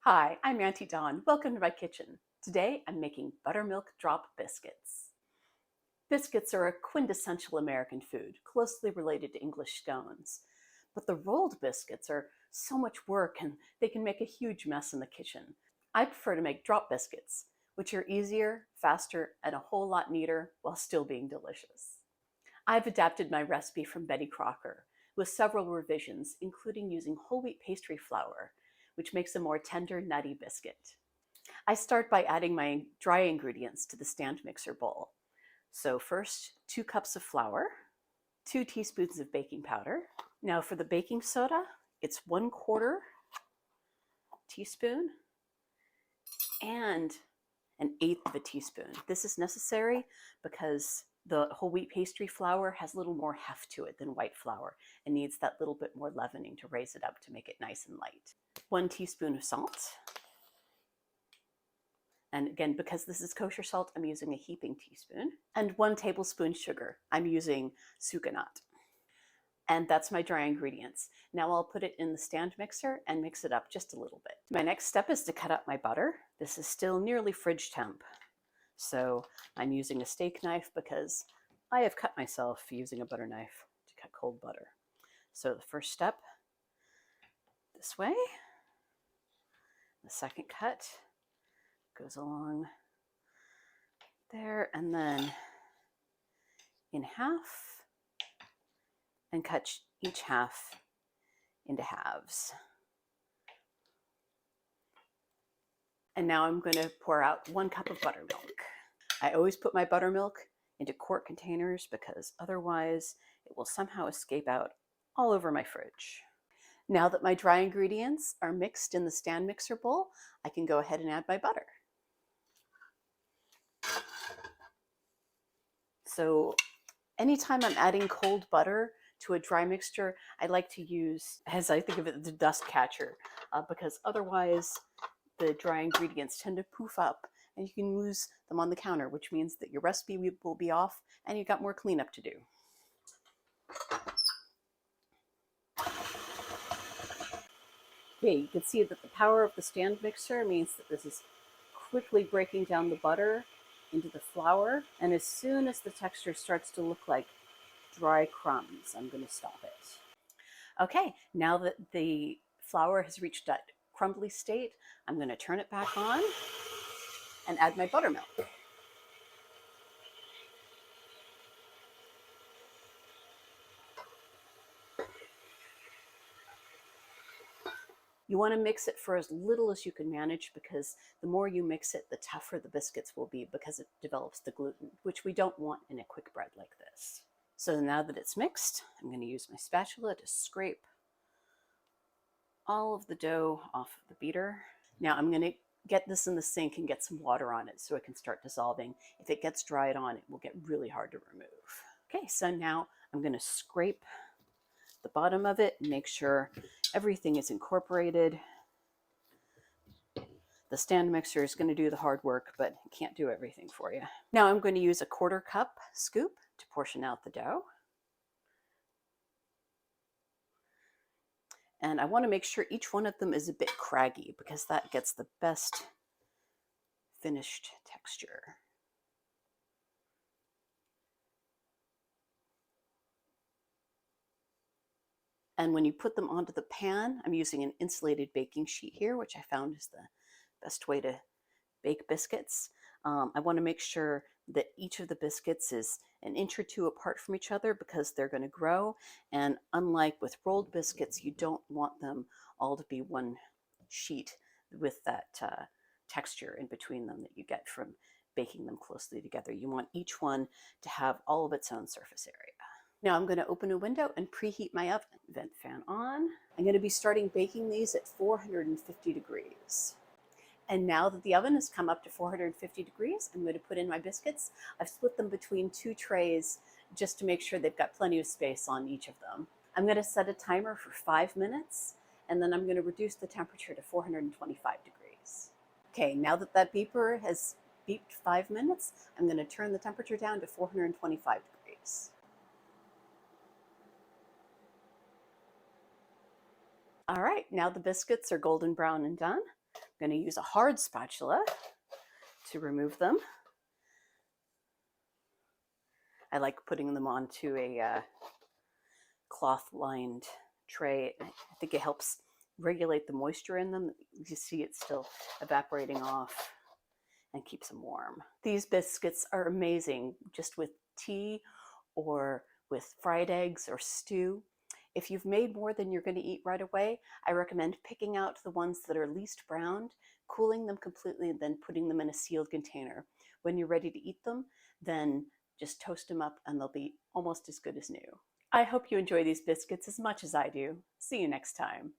Hi, I'm Auntie Dawn. Welcome to my kitchen. Today I'm making buttermilk drop biscuits. Biscuits are a quintessential American food, closely related to English scones. But the rolled biscuits are so much work and they can make a huge mess in the kitchen. I prefer to make drop biscuits, which are easier, faster, and a whole lot neater while still being delicious. I've adapted my recipe from Betty Crocker with several revisions, including using whole wheat pastry flour, which makes a more tender, nutty biscuit. I start by adding my dry ingredients to the stand mixer bowl. So first, 2 cups of flour, 2 teaspoons of baking powder. Now for the baking soda, it's 1/4 teaspoon and 1/8 of a teaspoon. This is necessary because the whole wheat pastry flour has a little more heft to it than white flour and needs that little bit more leavening to raise it up to make it nice and light. 1 teaspoon of salt. And again, because this is kosher salt, I'm using a heaping teaspoon. And 1 tablespoon sugar. I'm using sucanat. And that's my dry ingredients. Now I'll put it in the stand mixer and mix it up just a little bit. My next step is to cut up my butter. This is still nearly fridge temp. So I'm using a steak knife because I have cut myself using a butter knife to cut cold butter. So the first step, this way. The second cut goes along there and then in half and cut each half into halves. And now I'm going to pour out 1 cup of buttermilk. I always put my buttermilk into quart containers because otherwise it will somehow escape out all over my fridge. Now that my dry ingredients are mixed in the stand mixer bowl, I can go ahead and add my butter. So anytime I'm adding cold butter to a dry mixture, I like to use, as I think of it, the dust catcher, because otherwise the dry ingredients tend to poof up and you can lose them on the counter, which means that your recipe will be off and you've got more cleanup to do. Okay, you can see that the power of the stand mixer means that this is quickly breaking down the butter into the flour, and as soon as the texture starts to look like dry crumbs, I'm going to stop it. Okay, now that the flour has reached that crumbly state, I'm going to turn it back on and add my buttermilk. You want to mix it for as little as you can manage because the more you mix it, the tougher the biscuits will be because it develops the gluten, which we don't want in a quick bread like this. So now that it's mixed, I'm going to use my spatula to scrape all of the dough off of the beater. Now I'm going to get this in the sink and get some water on it so it can start dissolving. If it gets dried on, it will get really hard to remove. Okay, so now I'm going to scrape the bottom of it and make sure everything is incorporated. The stand mixer is going to do the hard work, but it can't do everything for you. Now I'm going to use a 1/4 cup scoop to portion out the dough. And I want to make sure each one of them is a bit craggy because that gets the best finished texture. And when you put them onto the pan, I'm using an insulated baking sheet here, which I found is the best way to bake biscuits. I want to make sure that each of the biscuits is 1 inch or 2 apart from each other because they're going to grow. And unlike with rolled biscuits, you don't want them all to be one sheet with that texture in between them that you get from baking them closely together. You want each one to have all of its own surface area. Now I'm going to open a window and preheat my oven. Vent fan on. I'm going to be starting baking these at 450 degrees. And now that the oven has come up to 450 degrees, I'm going to put in my biscuits. I've split them between 2 trays just to make sure they've got plenty of space on each of them. I'm going to set a timer for 5 minutes, and then I'm going to reduce the temperature to 425 degrees. Okay, now that that beeper has beeped 5 minutes, I'm going to turn the temperature down to 425 degrees. All right, now the biscuits are golden brown and done. I'm going to use a hard spatula to remove them. I like putting them onto a cloth-lined tray. I think it helps regulate the moisture in them. You see it's still evaporating off and keeps them warm. These biscuits are amazing just with tea or with fried eggs or stew. If you've made more than you're going to eat right away, I recommend picking out the ones that are least browned, cooling them completely, and then putting them in a sealed container. When you're ready to eat them, then just toast them up and they'll be almost as good as new. I hope you enjoy these biscuits as much as I do. See you next time.